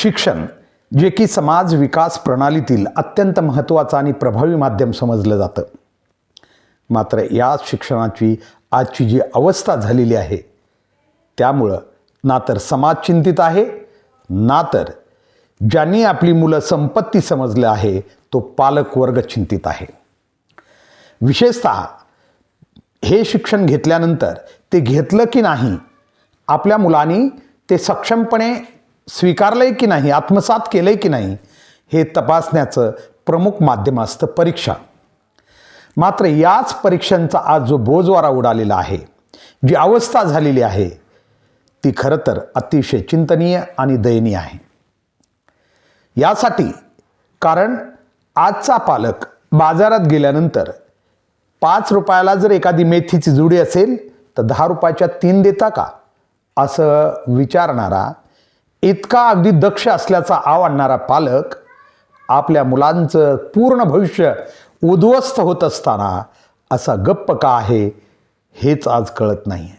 शिक्षण जे की समाज विकास प्रणालीतील अत्यंत महत्त्वाचं आणि प्रभावी माध्यम समजलं जातं. मात्र या शिक्षणाची आजची जी अवस्था झालेली आहे त्यामुळं ना तर समाज चिंतित आहे, ना तर ज्यांनी आपली मुलं संपत्ती समजलं आहे तो पालक वर्ग चिंतित आहे. विशेषतः हे शिक्षण घेतल्यानंतर ते घेतलं की नाही, आपल्या मुलांनी ते सक्षमपणे स्वीकारलंय की नाही, आत्मसात केलंय की नाही, हे तपासण्याचं प्रमुख माध्यम असतं परीक्षा. मात्र याच परीक्षांचा आज जो बोजवारा उडालेला आहे, जी अवस्था झालेली आहे, ती खरं तर अतिशय चिंतनीय आणि दयनीय आहे. यासाठी कारण आजचा पालक बाजारात गेल्यानंतर 5 रुपयाला जर एखादी मेथीची जुडी असेल तर 10 रुपयाच्या 3 देता का, असं विचारणारा, इतका अगदी दक्ष असल्याचा आव आणणारा पालक आपल्या मुलांचं पूर्ण भविष्य उद्ध्वस्त होत असताना असा गप्प का आहे, हेच आज कळत नाही आहे.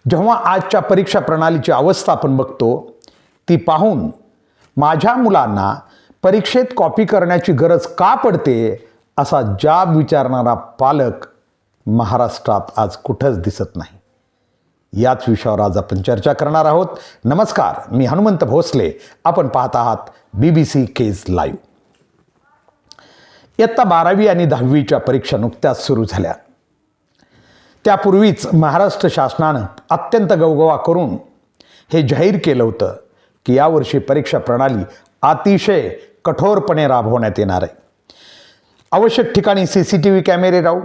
जेव्हा आजच्या परीक्षा प्रणालीची अवस्था आपण बघतो ती पाहून माझ्या मुलांना परीक्षेत कॉपी करण्याची गरज का पडते असा जाब विचारणारा पालक महाराष्ट्रात आज कुठंच दिसत नाही. याच विषयावर आज आपण चर्चा करणार आहोत. नमस्कार, मी हनुमंत भोसले. आपण पाहत आहात BBC केज लाईव्ह. इयत्ता 12वी आणि 10वीच्या परीक्षा नुकत्याच सुरू झाल्या. त्यापूर्वीच महाराष्ट्र शासनानं अत्यंत गवगवा करून हे जाहीर केलं होतं की यावर्षी परीक्षा प्रणाली अतिशय कठोरपणे राबवण्यात येणार आहे. आवश्यक ठिकाणी CCTV कॅमेरे राहू,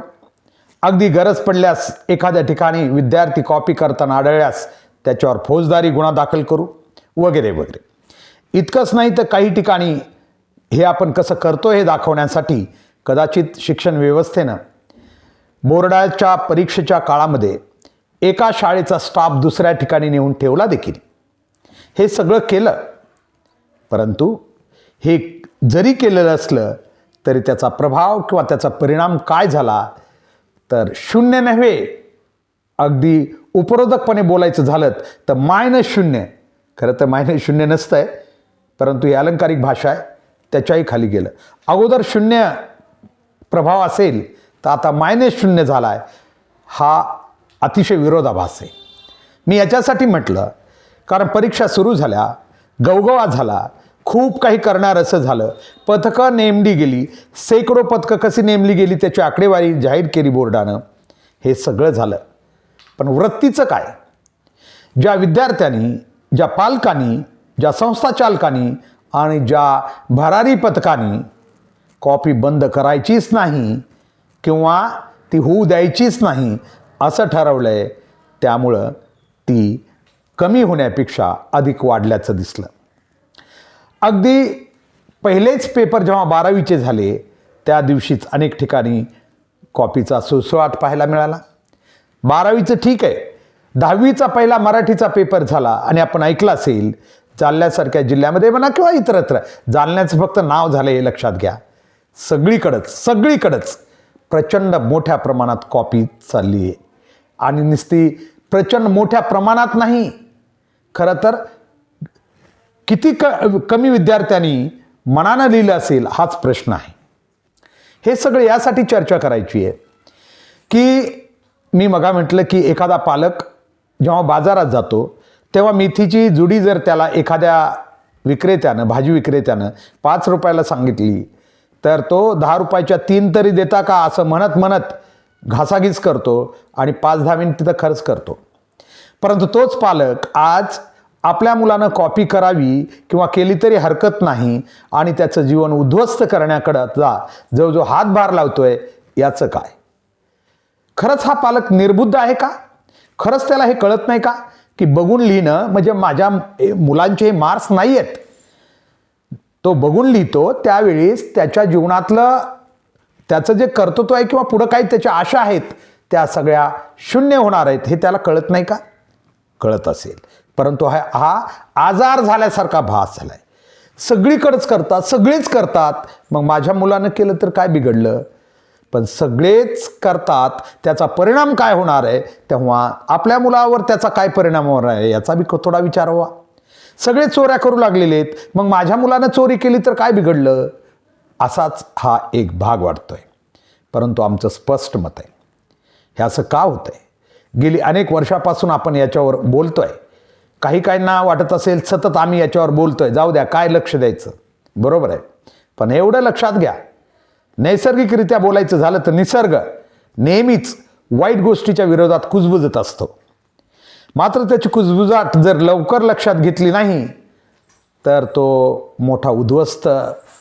अगदी गरज पडल्यास एखाद्या ठिकाणी विद्यार्थी कॉपी करताना आढळल्यास त्याच्यावर फौजदारी गुन्हा दाखल करू, वगैरे वगैरे. इतकंच नाही तर काही ठिकाणी हे आपण कसं करतो हे दाखवण्यासाठी कदाचित शिक्षण व्यवस्थेनं बोर्डाच्या परीक्षेच्या काळामध्ये एका शाळेचा स्टाफ दुसऱ्या ठिकाणी नेऊन ठेवला देखील. हे सगळं केलं, परंतु हे जरी केलेलं असलं तरी त्याचा प्रभाव किंवा त्याचा परिणाम काय झाला तर शून्य नव्हे, अगदी उपरोधकपणे बोलायचं झालं तर -0. खरं तर -0 नसतं आहे, परंतु ही अलंकारिक भाषा आहे, त्याच्याही खाली गेलं. अगोदर 0 प्रभाव असेल तर आता -0 झाला आहे. हा अतिशय विरोधाभास आहे. मी याच्यासाठी म्हटलं कारण परीक्षा सुरू झाल्या, गवगवा झाला, खूप काही करणार असं झालं, पथकं नेमली गेली, शेकडो पथकं कशी नेमली गेली त्याची आकडेवारी जाहीर केली बोर्डानं. हे सगळं झालं, पण वृत्तीचं काय? ज्या विद्यार्थ्यांनी, ज्या पालकांनी, ज्या संस्थाचालकांनी आणि ज्या भरारी पथकांनी कॉपी बंद करायचीच नाही किंवा ती होऊ द्यायचीच नाही असं ठरवलं आहे, त्यामुळं ती कमी होण्यापेक्षा अधिक वाढल्याचं दिसलं. अगदी पहिलेच पेपर जेव्हा 12वीचे झाले त्या दिवशीच अनेक ठिकाणी कॉपीचा सुळसुळाट पाहायला मिळाला. 12वीचं ठीक आहे, 10वीचा पहिला मराठीचा पेपर झाला आणि आपण ऐकलं असेल जालन्यासारख्या जिल्ह्यामध्ये म्हणा किंवा इतरत्र, जालन्याचं फक्त नाव झालं हे लक्षात घ्या, सगळीकडंच प्रचंड मोठ्या प्रमाणात कॉपी चालली आहे. आणि नुसती प्रचंड मोठ्या प्रमाणात नाही, खरं तर किती कमी विद्यार्थ्यांनी मनानं लिहिलं असेल हाच प्रश्न आहे. हे सगळं यासाठी चर्चा करायची आहे की मी मगा म्हटलं की एखादा पालक जेव्हा बाजारात जातो तेव्हा मेथीची जुडी जर त्याला एखाद्या विक्रेत्यानं, भाजी विक्रेत्यानं 5 रुपयाला सांगितली तर तो 10 रुपयाच्या 3 तरी देता का असं म्हणत घासाघीस करतो आणि 5-10 मिनिट तिथं खर्च करतो. परंतु तोच पालक आज आपल्या मुलानं कॉपी करावी किंवा केली तरी हरकत नाही आणि त्याचं जीवन उद्ध्वस्त करण्याकडं जो हातभार लावतोय, याचं काय? खरंच हा पालक निर्बुद्ध आहे का? खरंच त्याला हे कळत नाही का की बघून लिहिणं म्हणजे माझ्या मुलांचे हे मार्क्स नाही आहेत. तो बघून लिहितो त्यावेळेस त्याच्या जीवनातलं त्याचं जे कर्तृत्व आहे किंवा पुढं काही त्याच्या आशा आहेत त्या सगळ्या शून्य होणार आहेत, हे त्याला कळत नाही का? कळत असेल, परंतु हा आजार झाल्यासारखा भास झाला आहे. सगळेच करतात, मग माझ्या मुलानं केलं तर काय बिघडलं? पण सगळेच करतात, त्याचा परिणाम काय होणार आहे, तेव्हा आपल्या मुलावर त्याचा काय परिणाम होणार आहे याचा बी थोडा विचार व्हावा. सगळे चोऱ्या करू लागलेले आहेत, मग माझ्या मुलानं चोरी केली तर काय बिघडलं? असाच हा एक भाग वाटतोय. परंतु आमचं स्पष्ट मत आहे, हे असं का होतंय? गेली अनेक वर्षापासून आपण याच्यावर बोलतोय. काही काहींना वाटत असेल सतत आम्ही याच्यावर बोलतोय, जाऊ द्या काय लक्ष द्यायचं, बरोबर आहे. पण एवढं लक्षात घ्या, नैसर्गिकरित्या बोलायचं झालं तर निसर्ग नेहमीच वाईट गोष्टीच्या विरोधात कुजबुजत असतो. मात्र त्याची कुजबुजाट जर लवकर लक्षात घेतली नाही तर तो मोठा उद्ध्वस्त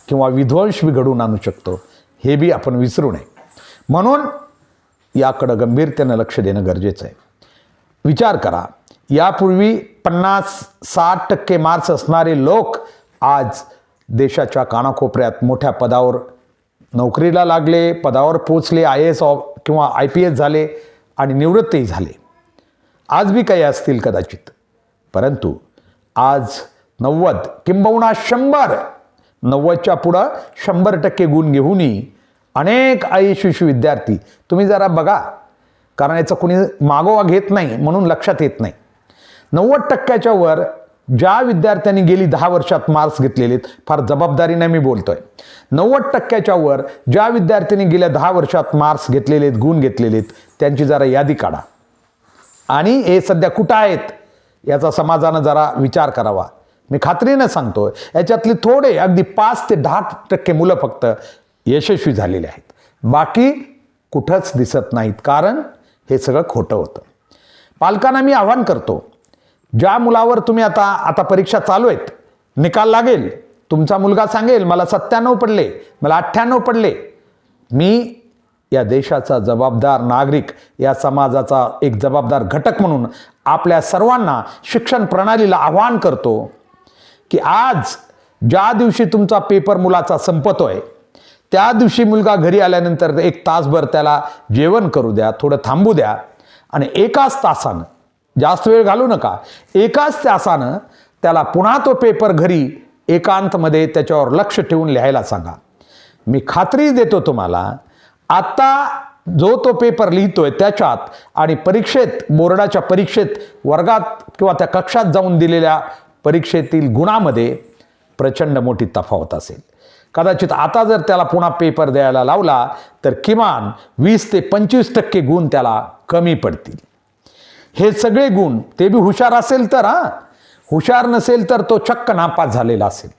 किंवा विध्वंस बी घडवून आणू शकतो, हे बी आपण विसरू नये. म्हणून याकडं गंभीरतेनं लक्ष देणं गरजेचं आहे. विचार करा, यापूर्वी 50-60% मार्क्स असणारे लोक आज देशाच्या कानाकोपऱ्यात मोठ्या पदावर नोकरीला लागले, पदावर पोचले, IAS किंवा IPS झाले आणि निवृत्तही झाले. आज बी काही असतील कदाचित, परंतु आज 90 किंबहुना 100, 90च्या पुढं 100% गुण घेऊनही अनेक अयशस्वी विद्यार्थी तुम्ही जरा बघा, कारण याचं कोणी मागोवा घेत नाही म्हणून लक्षात येत नाही. 90%च्या वर ज्या विद्यार्थ्यांनी गेली 10 वर्षात मार्क्स घेतलेले आहेत, फार जबाबदारीने मी बोलतोय, 90%च्या वर ज्या विद्यार्थ्यांनी गेल्या 10 वर्षात मार्क्स घेतलेले आहेत, गुण घेतलेले आहेत, त्यांची जरा यादी काढा आणि हे सध्या कुठं आहेत याचा समाजानं जरा विचार करावा. मी खात्रीनं सांगतोय, याच्यातले थोडे अगदी 5 ते 10% मुलं फक्त यशस्वी झालेले आहेत, बाकी कुठंच दिसत नाहीत. कारण हे सगळं खोटं होतं. पालकांना मी आवाहन करतो, ज्या मुलावर तुम्ही आता परीक्षा चालू आहेत, निकाल लागेल, तुमचा मुलगा सांगेल मला 97 पडले, मला 98 पडले, मी या देशाचा जबाबदार नागरिक, या समाजाचा एक जबाबदार घटक म्हणून आपल्या सर्वांना, शिक्षण प्रणालीला आवाहन करतो की आज ज्या दिवशी तुमचा पेपर मुलाचा संपतोय, त्या दिवशी मुलगा घरी आल्यानंतर 1 तासभर त्याला जेवण करू द्या, थोडं थांबू द्या आणि 1 तासानं, जास्त वेळ घालू नका, 1 तासानं त्याला पुन्हा तो पेपर घरी एकांतमध्ये त्याच्यावर लक्ष ठेवून लिहायला सांगा. मी खात्री देतो तुम्हाला, आता जो तो पेपर लिहितोय त्याच्यात आणि परीक्षेत, बोर्डाच्या परीक्षेत, वर्गात किंवा त्या कक्षात जाऊन दिलेल्या परीक्षेतील गुणामध्ये प्रचंड मोठी तफावत असेल. कदाचित आता जर त्याला पुन्हा पेपर द्यायला लावला तर किमान 20 ते 25% गुण त्याला कमी पडतील. हे सगळे गुण, ते बी हुशार असेल तर, हुशार नसेल तर तो चक्क नापास झालेला असेल.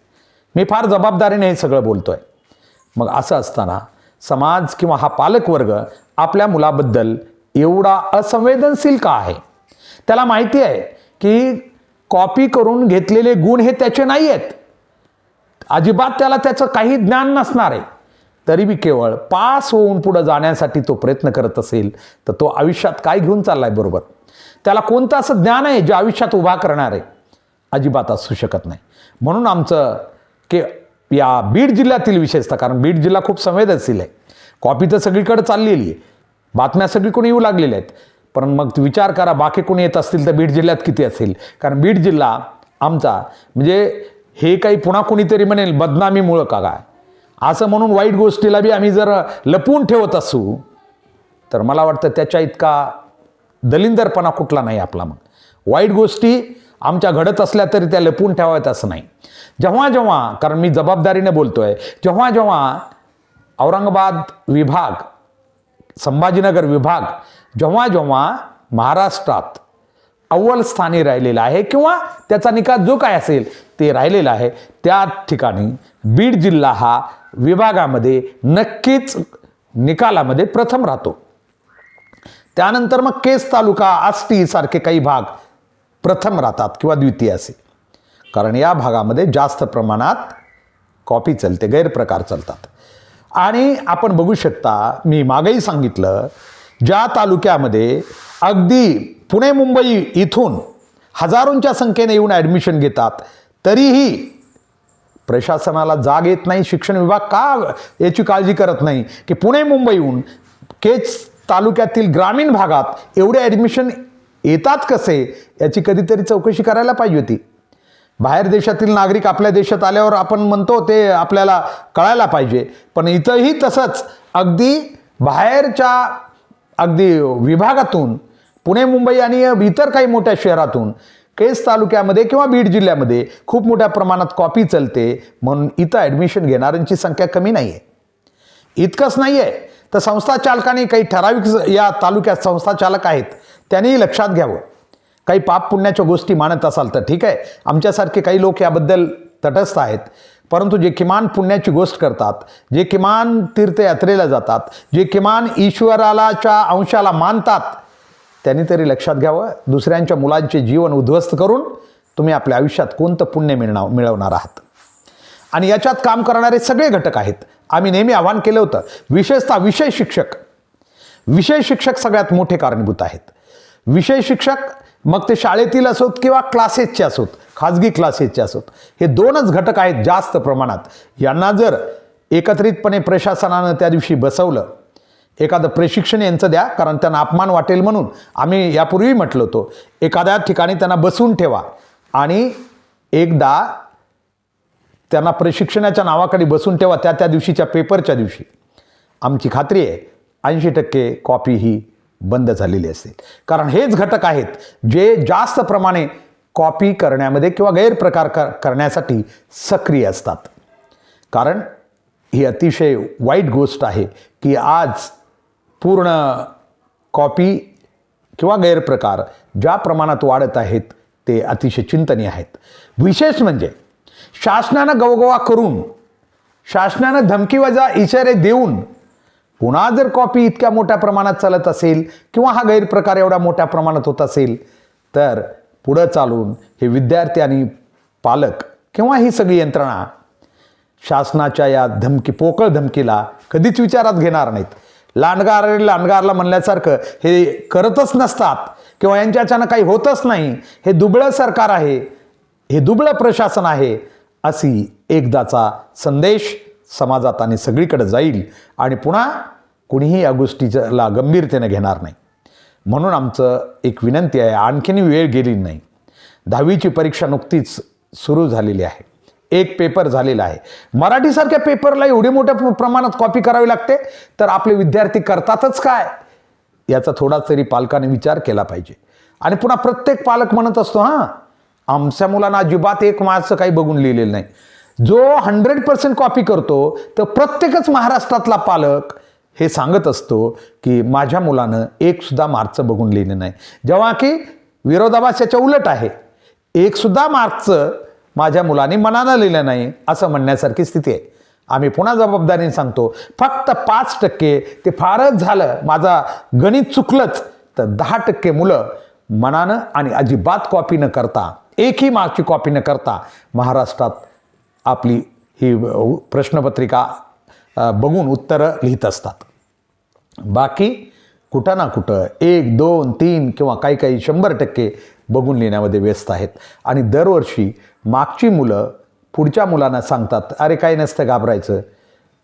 मी फार जबाबदारीने हे सगळं बोलतोय. मग असं असताना समाज किंवा हा पालकवर्ग आपल्या मुलाबद्दल एवढा असंवेदनशील का आहे? त्याला माहिती आहे की कॉपी करून घेतलेले गुण हे त्याचे नाही आहेत, अजिबात त्याला त्याचं काही ज्ञान नसणार आहे, तरी बी केवळ पास होऊन पुढे जाण्यासाठी तो प्रयत्न करत असेल तर तो आयुष्यात काय घेऊन चाललाय? बरोबर, त्याला कोणतं असं ज्ञान आहे जे आयुष्यात उभा करणार आहे? अजिबात असू शकत नाही. म्हणून आमचं की या बीड जिल्ह्यातील विशेषतः, कारण बीड जिल्हा खूप संवेदनशील आहे, कॉपी तर सगळीकडे चाललेली आहे, बातम्या सगळीकडे येऊ लागलेल्या आहेत, पण मग विचार करा बाकी कोणी येत असतील तर बीड जिल्ह्यात किती असेल? कारण बीड जिल्हा आमचा, म्हणजे हे काही पुन्हा कोणीतरी म्हणेल बदनामीमुळं का काय असं म्हणून वाईट गोष्टीला बी आम्ही जर लपवून ठेवत असू तर मला वाटतं त्याच्या इतका दलिंदरपणा कुठला नाही आपला. मग वाईट गोष्टी आमच्या घडत असल्या तरी त्या लपवून ठेवायत असं नाही. जेव्हा जेव्हा, कारण मी जबाबदारीने बोलतोय, जेव्हा जेव्हा औरंगाबाद विभाग, संभाजीनगर विभाग जेव्हा जेव्हा महाराष्ट्रात अव्वल स्थानी राहिलेला आहे किंवा त्याचा निकाल जो काय असेल ते राहिलेला आहे, त्या ठिकाणी बीड जिल्हा हा विभागामध्ये नक्कीच निकालामध्ये प्रथम राहतो. त्यानंतर मग केस तालुका, आष्टी सारखे काही भाग प्रथम राहतात किंवा द्वितीय असे, कारण या भागामध्ये जास्त प्रमाणात कॉपी चलते, गैरप्रकार चालतात. आणि आपण बघू शकता, मी मागेही सांगितलं, ज्या तालुक्यामध्ये अगदी पुणे मुंबई इथून हजारोंच्या संख्येने येऊन ॲडमिशन घेतात, तरीही प्रशासनाला जाग येत नाही, शिक्षण विभाग का याची काळजी करत नाही की पुणे मुंबईहून केच तालुक्यातील ग्रामीण भागात एवढे ॲडमिशन येतात कसे, याची कधीतरी चौकशी करायला पाहिजे होती. बाहेर देशातील नागरिक आपल्या देशात आल्यावर आपण म्हणतो ते आपल्याला कळायला पाहिजे, पण इथंही तसंच अगदी बाहेरच्या अगदी विभागातून, पुणे मुंबई आणि इतर काही मोठ्या शहरातून केस तालुक्यामध्ये किंवा बीड जिल्ह्यामध्ये खूप मोठ्या प्रमाणात कॉपी चालते म्हणून इथं ॲडमिशन घेणाऱ्यांची संख्या कमी नाही आहे. इतकंच नाही आहे तर संस्था चालकांनी काही ठराविक या तालुक्यात संस्था चालक आहेत त्यांनीही लक्षात घ्यावं. काही पाप पुण्याच्या गोष्टी मानत असाल तर ठीक आहे, आमच्यासारखे काही लोक याबद्दल तटस्थ आहेत, परंतु जे किमान पुण्याची गोष्ट करतात, जे किमान तीर्थयात्रेला जातात, जे किमान ईश्वराच्या अंशाला मानतात त्यांनी तरी लक्षात घ्यावं. दुसऱ्यांच्या मुलांचे जीवन उद्ध्वस्त करून तुम्ही आपल्या आयुष्यात कोणतं पुण्य मिळवणार आहात. आणि याच्यात काम करणारे सगळे घटक आहेत. आम्ही नेहमी आवाहन केलं होतं, विशेषतः विषय शिक्षक सगळ्यात मोठे कारणीभूत आहेत. विषय शिक्षक मग ते शाळेतील असोत किंवा क्लासेसचे असोत, खाजगी क्लासेसचे असोत, हे दोनच घटक आहेत जास्त प्रमाणात. यांना जर एकत्रितपणे प्रशासनानं त्या दिवशी बसवलं, एखादं प्रशिक्षण यांचं द्या, कारण त्यांना अपमान वाटेल म्हणून आम्ही यापूर्वी म्हटलं होतं, एखाद्या ठिकाणी त्यांना बसवून ठेवा आणि एकदा त्यांना प्रशिक्षणाच्या नावाखाली बसून ठेवा. त्या दिवशीच्या पेपरच्या दिवशी आमची खात्री आहे 80% कॉपी ही बंद झालेली असेल. कारण हेच घटक आहेत जे जास्त प्रमाणे कॉपी करण्यामध्ये किंवा गैरप्रकार करण्यासाठी सक्रिय असतात. कारण ही अतिशय वाईट गोष्ट आहे की आज पूर्ण कॉपी किंवा गैरप्रकार ज्या प्रमाणात वाढत आहेत ते अतिशय चिंतनीय आहेत. विशेष म्हणजे शासनानं गवगवा करून, शासनानं धमकीवजा इशारे देऊन पुन्हा जर कॉपी इतक्या मोठ्या प्रमाणात चालत असेल किंवा हा गैरप्रकार एवढ्या मोठ्या प्रमाणात होत असेल तर पुढं चालून हे विद्यार्थी आणि पालक किंवा ही सगळी यंत्रणा शासनाच्या या पोकळ धमकीला कधीच विचारात घेणार नाहीत. लांडगारला म्हणल्यासारखं हे करतच नसतात किंवा यांच्याच्यानं काही होतच नाही, हे दुबळं सरकार आहे, हे दुबळं प्रशासन आहे, अशी एकदाचा संदेश समाजात आणि सगळीकडे जाईल आणि पुन्हा कुणीही या गोष्टीला गंभीरतेने घेणार नाही. म्हणून आमचं एक विनंती आहे, आणखीन वेळ गेली नाही. 10वीची परीक्षा नुकतीच सुरू झालेली आहे, एक पेपर झालेला आहे. मराठीसारख्या पेपरला एवढी मोठ्या प्रमाणात कॉपी करावी लागते तर आपले विद्यार्थी करतातच काय, याचा थोडा तरी पालकांनी विचार केला पाहिजे. आणि पुन्हा प्रत्येक पालक म्हणत असतो, हां आमच्या मुलांना अजिबात एक मार्क्स काही बघून लिहिलेलं नाही. जो 100% कॉपी करतो तर प्रत्येकच महाराष्ट्रातला पालक हे सांगत असतो की माझ्या मुलानं एकसुद्धा मार्क्सचं बघून लिहिलं नाही, जेव्हा की विरोधाभास याच्या उलट आहे. एकसुद्धा मार्क्सचं माझ्या मुलाने मनानं लिहिलं नाही असं म्हणण्यासारखी स्थिती आहे. आम्ही पुन्हा जबाबदारीने सांगतो, फक्त 5% ते फारच झालं, माझा गणित चुकलंच तर 10% मुलं मनानं आणि अजिबात कॉपी न करता, एकही मार्कची कॉपी न करता महाराष्ट्रात आपली ही प्रश्नपत्रिका बघून उत्तरं लिहित असतात. बाकी कुठं ना कुठं 1, 2, 3 किंवा काही 100% बघून लिहिण्यामध्ये व्यस्त आहेत. आणि दरवर्षी मागची मुलं पुढच्या मुलांना सांगतात, अरे काही नसतं घाबरायचं,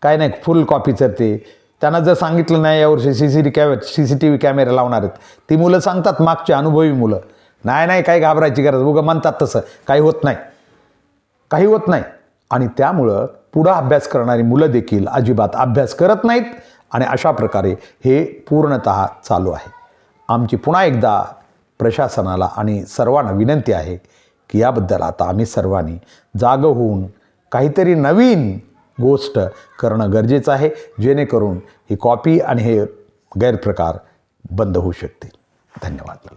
काय नाही फुल कॉपीचं ते. त्यांना जर सांगितलं नाही यावर्षी CCTV कॅमेरा लावणार आहेत, ती मुलं सांगतात, मागची अनुभवी मुलं, नाही काही घाबरायची गरज, उगं म्हणतात तसं, काही होत नाही. आणि त्यामुळं पुढं अभ्यास करणारी मुलं देखील अजिबात अभ्यास करत नाहीत आणि अशा प्रकारे हे पूर्णतः चालू आहे. आमची पुन्हा एकदा प्रशासनाला आणि सर्वांना विनंती आहे की याबद्दल आता आम्ही सर्वांनी जागं होऊन काहीतरी नवीन गोष्ट करणं गरजेचं आहे, जेणेकरून ही कॉपी आणि हे गैरप्रकार बंद होऊ शकतील. धन्यवाद.